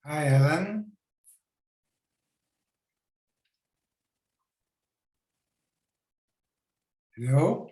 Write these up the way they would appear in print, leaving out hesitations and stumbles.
Hi, Ellen. Hello.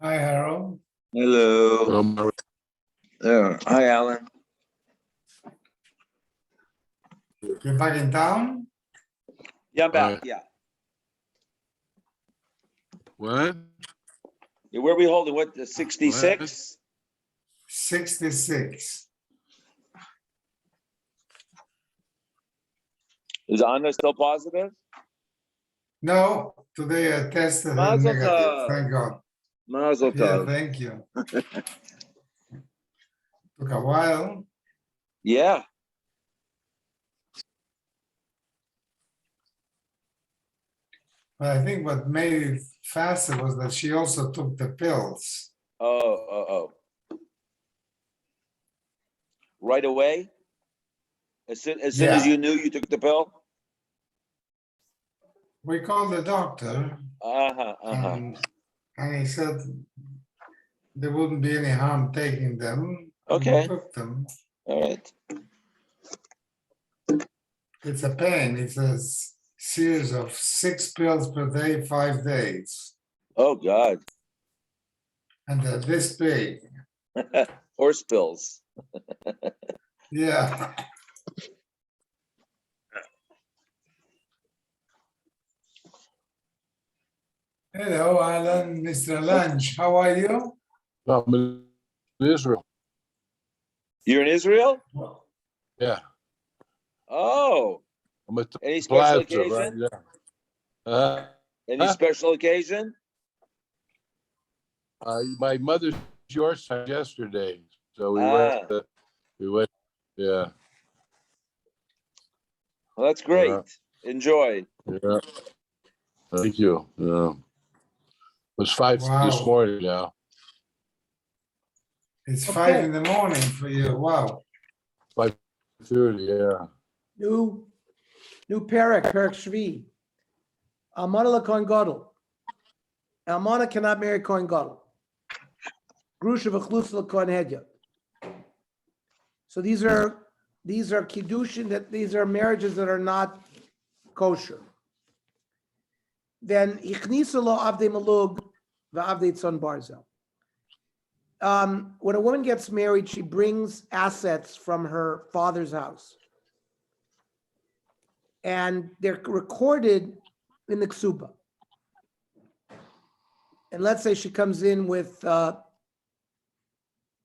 Hi, Harold. Hello. Hi, Alan. You're back in town? Yeah, I'm back. Yeah. What? Yeah, where are we holding? What, the 66? 66. Is Anna still positive? No, today I tested her Mazel negative. tov. Thank God. Mazel Yeah, tov. thank you. Took a while. Yeah. But I think what made it faster was that she also took the pills. Oh. Right away? As soon as Yeah. you knew you took the pill? We called the doctor and he said there wouldn't be any harm taking them. And we Okay. took them. All right. It's a pain. It's a series of 6 pills per day, 5 days. Oh, God. And they're this big. Horse pills. Yeah. Hello, Alan, Mr. Lunch. How are you? I'm in Israel. You're in Israel? Yeah, Oh, I'm at the any special plaza, right? occasion? Yeah. Any special occasion? My mother's George time yesterday, so we Ah. went. Yeah, Well, that's great. Enjoy. yeah. Thank you. Yeah. It was 5 this Wow. morning now. It's Okay. 5 in the morning for you. Wow. 5:30. Yeah. New Perek Shvi. Almana LaKohen Gadol. Almana cannot marry Kohen Gadol. Grusha v'chlus LaKohen Hedya. So these are kiddushin, these are marriages that are not kosher. Then ichnisa lo avdei malug v'avdei tzon barzel. When a woman gets married, she brings assets from her father's house. And they're recorded in the ksuba. And let's say she comes in with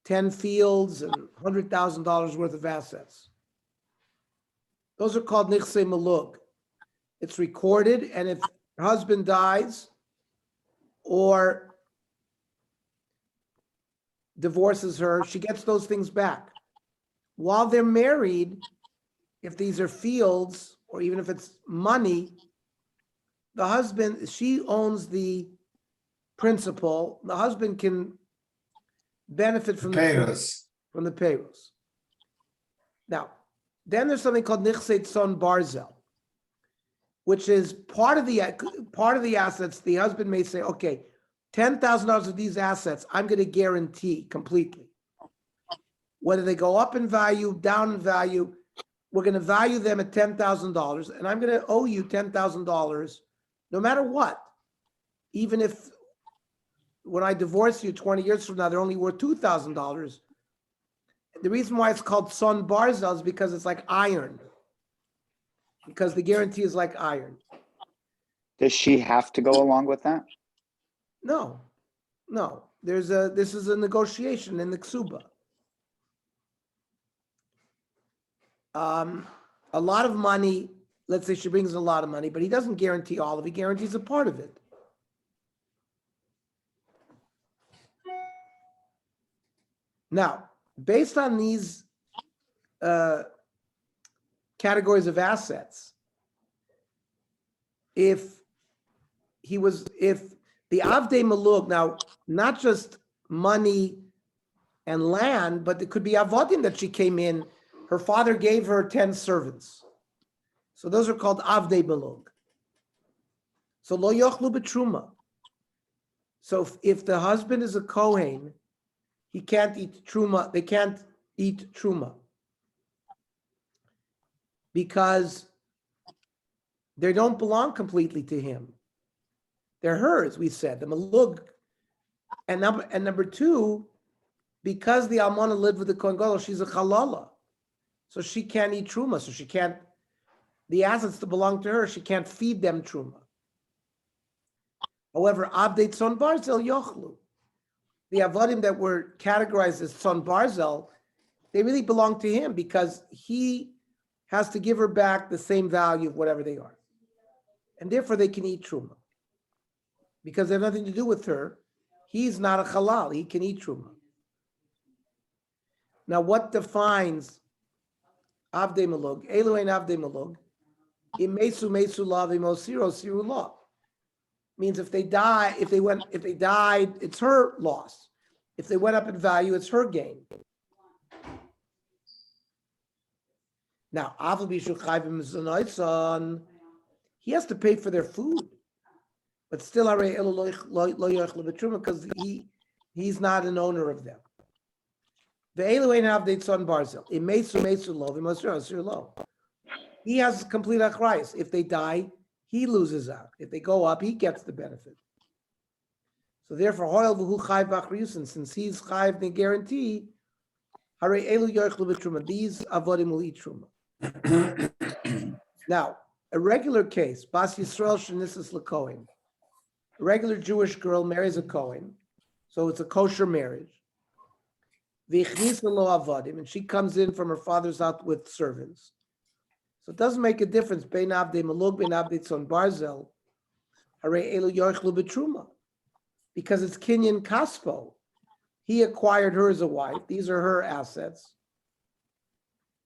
10 fields and $100,000 worth of assets. Those are called nichse malug. It's recorded, and if her husband dies or divorces her, she gets those things back. While they're married, if these are fields or even if it's money, the husband, she owns the principal. The husband can benefit from Potatoes. the payrolls. Now, then there's something called nichse tzon barzel, which is part of the assets. The husband may say, okay, $10,000 of these assets, I'm going to guarantee completely. Whether they go up in value, down in value, we're going to value them at $10,000, and I'm going to owe you $10,000 no matter what. Even if when I divorce you 20 years from now, they're only worth $2,000. The reason why it's called son barzel is because it's like iron. Because the guarantee is like iron. Does she have to go along with that? No. This is a negotiation in the ksuba. A lot of money, let's say she brings in a lot of money, but he doesn't guarantee all of it, he guarantees a part of it. Now, based on these categories of assets, if the avdei malug, now not just money and land, but it could be avodim that she came in. Her father gave her 10 servants, so those are called avdei malug. So lo yochlu b'truma. So if the husband is a kohen, he can't eat truma. They can't eat truma because they don't belong completely to him. They're hers, we said, the malug. And number two, because the almana lived with the kohen gadol, she's a halala. So she can't eat truma. So she can't, the assets that belong to her, she can't feed them truma. However, avdei tzon barzel yochlu. The avodim that were categorized as tzon barzel, they really belong to him because he has to give her back the same value of whatever they are. And therefore they can eat truma. Because they have nothing to do with her. He's not a halal, he can eat truma. Now what defines avdei malug? Elohein avdei malug. Imesu mesu la v'mosiro siru la. means if they died, it's her loss. If they went up in value, it's her gain. Now, he has to pay for their food, but still, because he's not an owner of them. He has complete achrayus. If they die, he loses out. If they go up, he gets the benefit. So therefore, since he's chayv the guarantee, these avodim will eat truma. Now, a regular case, Bas Yisrael Shenisis LaKohen, a regular Jewish girl marries a Kohen, so it's a kosher marriage. V'ichnisa lo avodim, and she comes in from her father's house with servants. So it doesn't make a difference. Bein avdei malug, bein avdei tzon barzel, harei elu yochlu b'truma, because it's kinyan kaspo. He acquired her as a wife. These are her assets.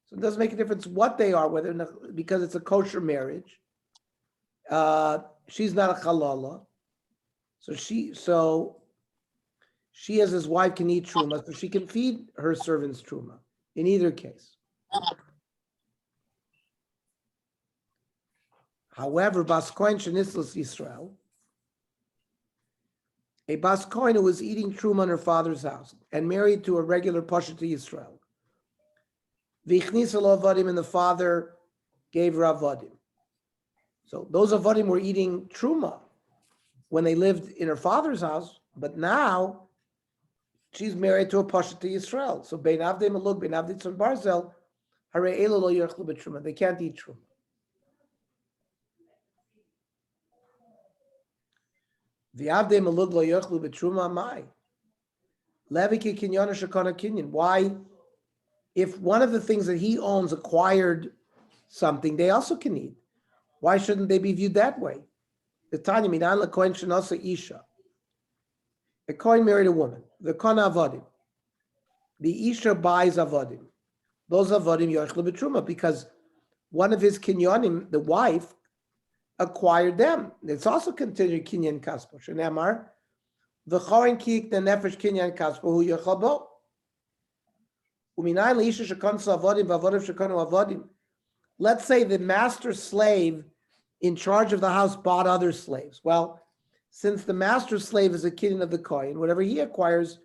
So it doesn't make a difference what they are, whether because it's a kosher marriage. She's not a halala, so she as his wife can eat truma, so she can feed her servants truma. In either case. However, Bas Kohen shenislas Yisrael, a Bas Kohen who was eating truma in her father's house and married to a regular pasha to Yisrael. V'ichnisa lo avodim, and the father gave her avodim. So those avodim were eating truma when they lived in her father's house, but now she's married to a pasha to Yisrael. So bein avdei malug, bein avdei tzon barzel, harei elu lo yochlu b'truma. They can't eat truma. V'avdei malug lo yochlu b'truma mai. Leviki kinyana shekana kinyan. Why? If one of the things that he owns acquired something, they also can eat. Why shouldn't they be viewed that way? The Tanya minan lekohen shenasa isha. A kohen married a woman. The kana avodim. The isha buys avodim. Those avodim yochlu b'truma, because one of his kinyanim, the wife, acquired them. It's also considered kinyan kaspo. Shenemar, the kohen kik the nefesh kinyan kaspo hu yochel bo. Let's say the master slave in charge of the house bought other slaves. Well, since the master slave is a kinyan of the kohen, whatever he acquires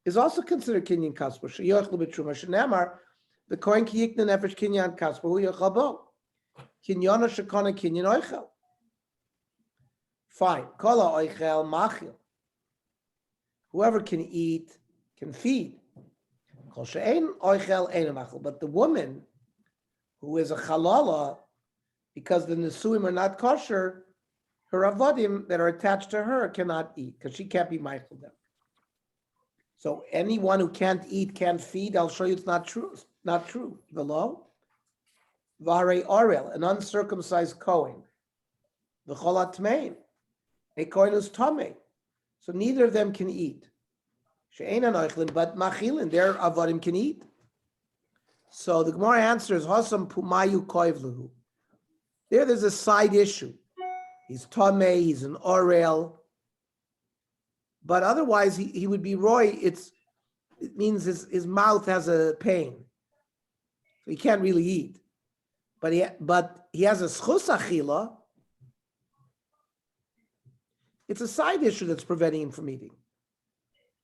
is also considered kinyan kaspo. The kohen kiyik the nefesh kinyan kaspo hu yochel bo. Kinyana shekana kinyan oichel. Fine. Kala oichel machil. Whoever can eat can feed. But the woman who is a halala, because the nesuim are not kosher, her avodim that are attached to her cannot eat because she can't be mindful of them. So anyone who can't eat can't feed. I'll show you it's not true. It's not true. Below. Vare Orel, an uncircumcised Kohen. The Cholat Tmein, a Kohen who's Tomei. So neither of them can eat. She'eina noichlin, but machilin, their avodim can eat. So the Gemara answers, Hosam pumayu koivluhu. There's a side issue. He's Tomei, he's an Orel. But otherwise, he would be Roy. It means his mouth has a pain. So he can't really eat. But he has a schus achila. It's a side issue that's preventing him from eating.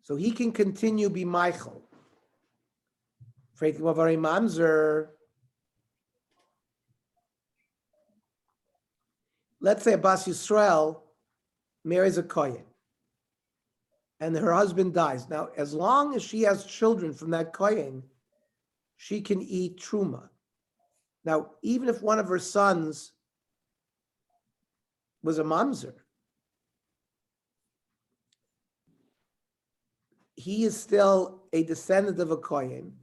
So he can continue be Michael. Mamzer. Let's say a Bas Yisrael marries a Kohen and her husband dies. Now, as long as she has children from that Kohen, she can eat truma. Now, even if one of her sons was a mamzer, he is still a descendant of a Kohen.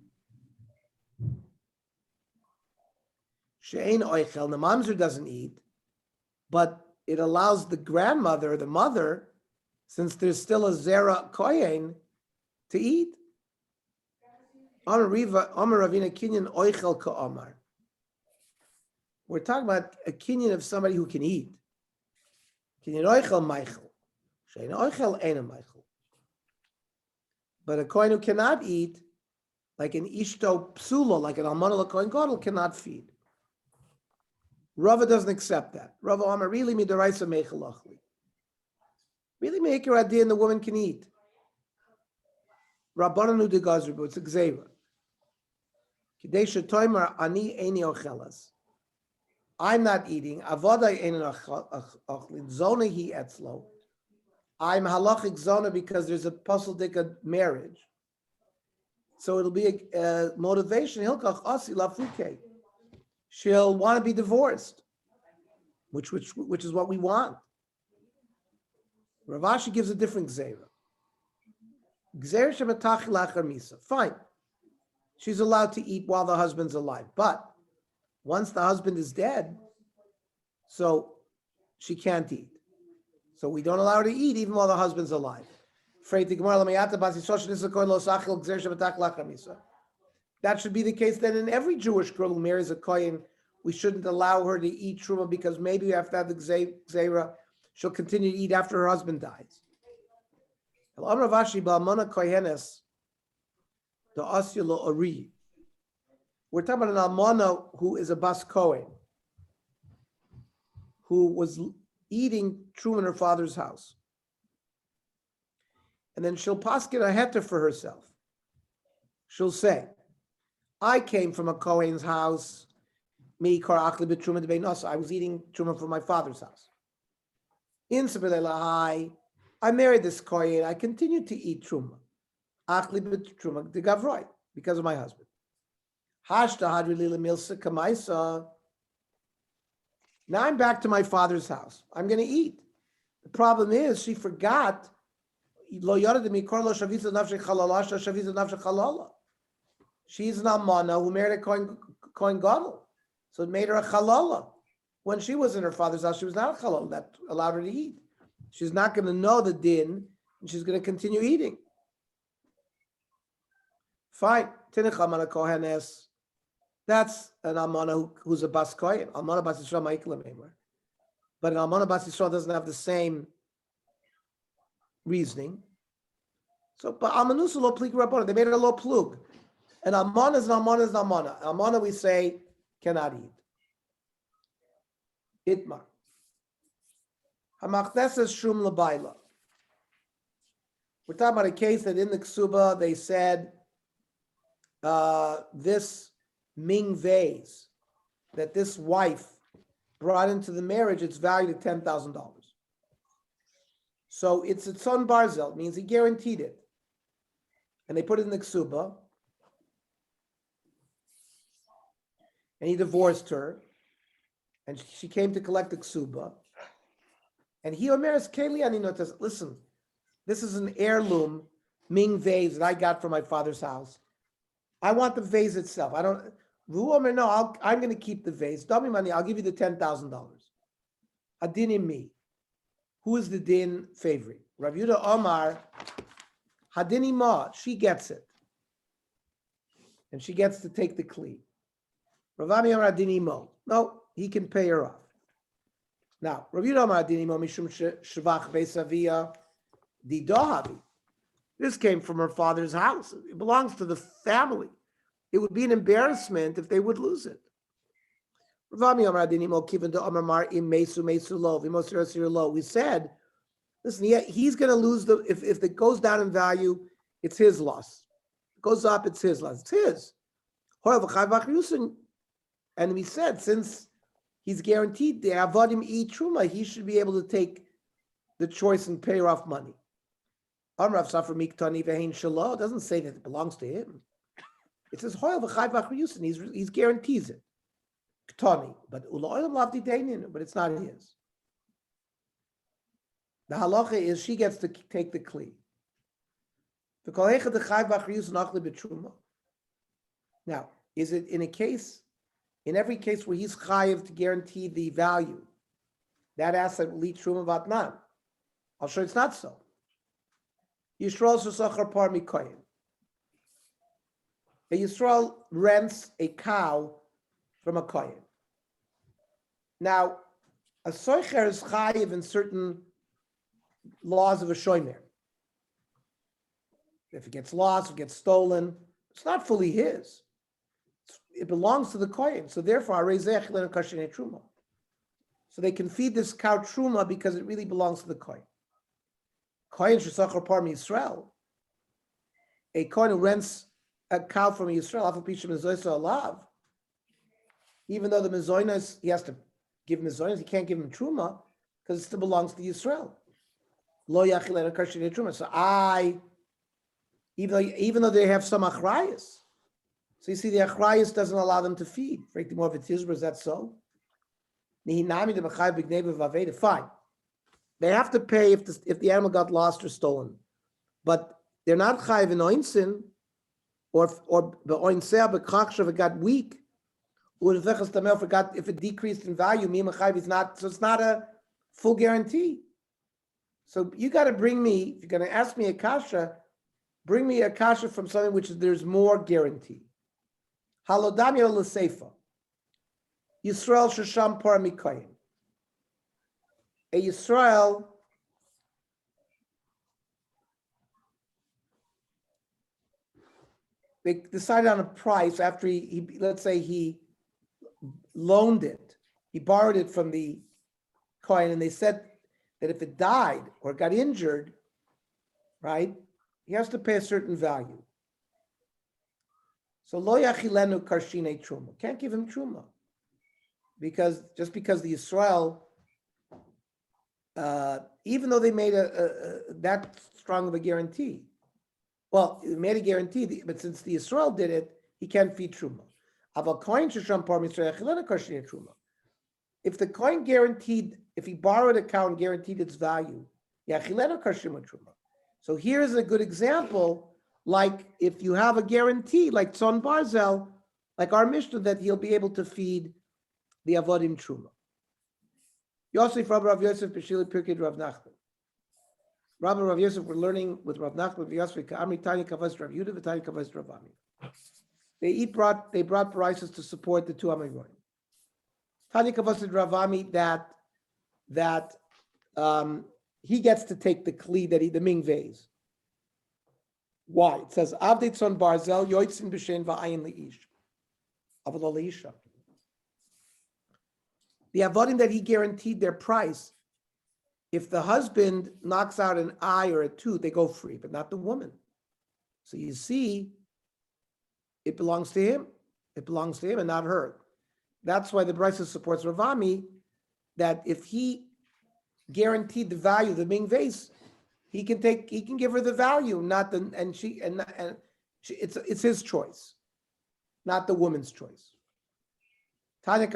She'ein oichel, the mamzer doesn't eat, but it allows the grandmother, the mother, since there's still a zera Kohen, to eat. Amar Ravina Kinyan oichel ka'amar. We're talking about a kinyan of somebody who can eat. But a kohen who cannot eat, like an ishto psula, like an almana kohen gadol, cannot feed. Rava doesn't accept that. Rava Amar really midaraisa mechalachli. Really make your idea and the woman can eat. Rabbananu de gazri, but it's a gzeira. Kadesha toimer ani eni ochelas. I'm not eating. Avodah eni ochlin. Zona hi etzlo. I'm halachic zona because there's a puzzle marriage. So it'll be a motivation. Hilkach asi lafuke. She'll want to be divorced, which is what we want. Rav Ashi gives a different gzeira. Gzeira shematach lachar misa. Fine. She's allowed to eat while the husband's alive. But once the husband is dead, so she can't eat. So we don't allow her to eat even while the husband's alive. That should be the case then in every Jewish girl who marries a kohen. We shouldn't allow her to eat truma because maybe after that the gzeira, she'll continue to eat after her husband dies. We're talking about an almana who is a bas kohen, who was eating truma in her father's house. And then she'll paskin a heter for herself. She'll say, I came from a kohen's house. I was eating truma from my father's house. I married this kohen. I continued to eat truma. Because of my husband. Now I'm back to my father's house. I'm going to eat. The problem is she forgot. She's an almana who married a kohen gadol. So it made her a chalala. When she was in her father's house, she was not a chalala. That allowed her to eat. She's not going to know the din, and she's going to continue eating. Fine. Tinech almana kohenes. That's an almana who's a bas kohen. Almana bas Yisrael ma'ikla meimar. But an almana bas Yisrael doesn't have the same reasoning. So, but almanusa lo plik rabbana. They made it a lo plug. And almana is an almana is an almana. Almana we say cannot eat. Itmar. Hamachneses shum labayla. We're talking about a case that in the ksuba they said this Ming vase that this wife brought into the marriage, it's valued at $10,000. So it's a son barzel, means he guaranteed it. And they put it in the ksuba. And he divorced her. And she came to collect the ksuba. And he omeres keli aninotas. Listen, this is an heirloom Ming vase that I got from my father's house. I want the vase itself. I don't. No, I'm going to keep the vase. Dummy money. I'll give you the $10,000. Adinim me. Who is the din favorite? Rav Yehuda Omar. Hadini ma. She gets it, and she gets to take the kli. Rav Ami Omar Hadini mo. No, he can pay her off. Now, Rav Yehuda Omar Hadini mo mishum shvach beisavia di dohavi. This came from her father's house. It belongs to the family. It would be an embarrassment if they would lose it. We said, listen, yeah, he's going to lose if it goes down in value, it's his loss. It goes up, it's his loss. It's his. And we said, since he's guaranteed the avodim eat truma, he should be able to take the choice and pay her off money. It doesn't say that it belongs to him. It says he guarantees it. But it's not his. The halacha is she gets to take the kli. Now, is it in every case where he's chayiv to guarantee the value, that asset will eat truma vatnan? I'll show you it's not so. Yisrael Susachar Par Mikoyim. A Yisrael rents a cow from a kohen. Now, A soicher is chayiv in certain laws of a shomer. If it gets lost, it gets stolen, it's not fully his. It belongs to the kohen. So therefore, truma. So they can feed this cow truma because it really belongs to the kohen. Kohen shesachar par Yisrael. A kohen who rents a cow from Yisrael, even though the mezoinas, he has to give mezoinas, he can't give him truma because it still belongs to Yisrael. Lo yachilenu kasher truma. So even though they have some achrayas, so you see the achrayas doesn't allow them to feed. Is that so? Fine. They have to pay if the animal got lost or stolen, but they're not chayiv in oinsin, or the oinseh b'chachshav it got weak, or if it decreased in value, is not. So it's not a full guarantee. So you got to bring me, if you're going to ask me a kasha, bring me a kasha from something which there's more guarantee. Halodami or l'seifa. Yisrael shesham par mikoyin. A Yisrael they decided on a price after he let's say he loaned it, he borrowed it from the coin, and they said that if it died or got injured, right, he has to pay a certain value. So lo yachilenu karshine truma, can't give him truma, because just because the Yisrael, even though they made that strong of a guarantee, well, it made a guarantee, but since the Yisrael did it, he can't feed truma. If the coin guaranteed, if he borrowed a cow and guaranteed its value, so here's a good example, like if you have a guarantee, like Tzon Barzel, like our Mishnah, that he'll be able to feed the Avodim Truma. Yosef, Rabbi Rav Yosef, B'shili Pirkei Rav Nachman. Rabbi Rav Yosef were learning with Rav Nachman, Yosef, Ka'amri Tani Kavaz Rav Yudah, V'Tani Kavaz Rav Ami. They brought prices to support the two Amiroim. Tani Kavaz Rav Ami that he gets to take the kli that the ming vase. Why? It says Avdei Tzon Barzel Yoitzin B'Shen Va'ayin Le'ish. Avol Leisha. The avodim that he guaranteed their price, if the husband knocks out an eye or a tooth, they go free, but not the woman. So you see, it belongs to him. It belongs to him and not her. That's why the Brisa supports Ravami, that if he guaranteed the value of the ming vase, he can give her the value, not the it's his choice, not the woman's choice. A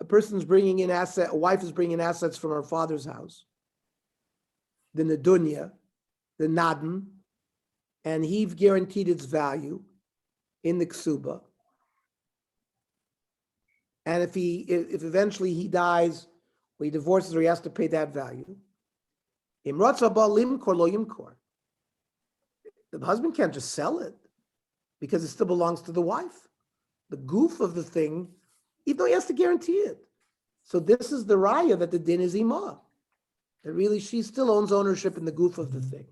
person's bringing in a wife is bringing assets from her father's house, the nedunya, the nadan, and he guaranteed its value in the ksuba. And if eventually he dies, or he divorces, or he has to pay that value, the husband can't just sell it, because it still belongs to the wife. The goof of the thing, even though he has to guarantee it. So this is the raya that the din is imah. That really she still owns ownership in the goof of the thing.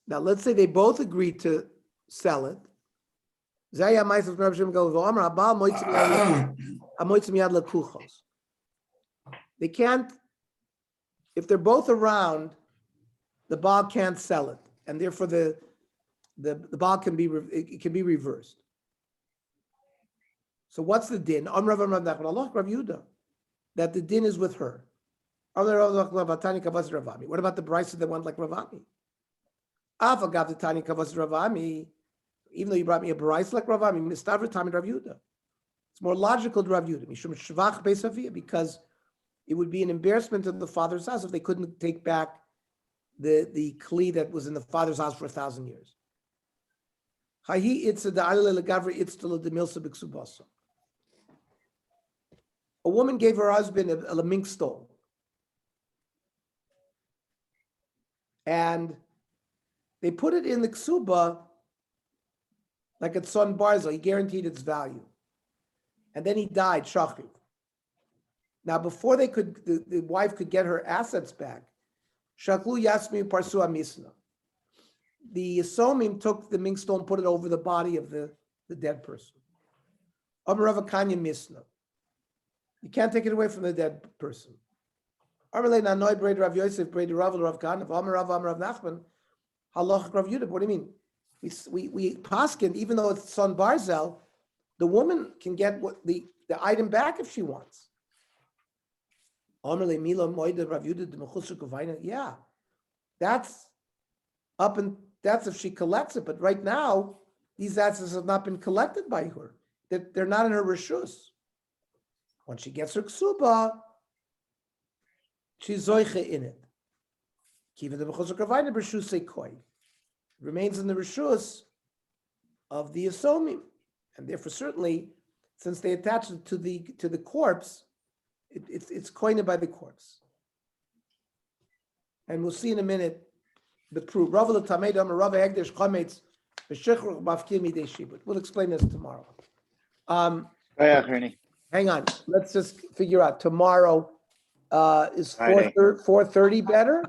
Now let's say they both agree to sell it. They can't, if they're both around, the Baal can't sell it, and therefore the Baal can be reversed. So what's the din? That the din is with her. What about the Brisa that went like Ravami? Even though you brought me a Brisa like Ravami, it's more logical to Rav Yudah, because it would be an embarrassment to the father's house if they couldn't take back the kli that was in the father's house for 1,000 years. A woman gave her husband a mink stole. And they put it in the ksuba like it's son Barzel. He guaranteed its value. And then he died, Shachiv. Now, before the wife could get her assets back, Shaklu Yasmi Parsu Amisna. The Yisomim took the mink stone, put it over the body of the dead person. Amarav Kanya Misna. You can't take it away from the dead person. Amalei Nanoi Braid Rav Yosef, Braid Rav Rav Kanav, Amarav Nachman, Halach Rav Yudah. What do you mean? We paskin, even though it's son Barzel, the woman can get what the item back if she wants. Yeah, that's up and that's if she collects it. But right now, these assets have not been collected by her. They're not in her reshus. When she gets her ksuba, she's zoiche in it. Remains in the reshus of the Yisomim, and therefore certainly, since they attach it to the corpse, it's coined by the corpse. And we'll see in a minute the proof. We'll explain this tomorrow. Hang on. Let's just figure out. Tomorrow is 4:30 better?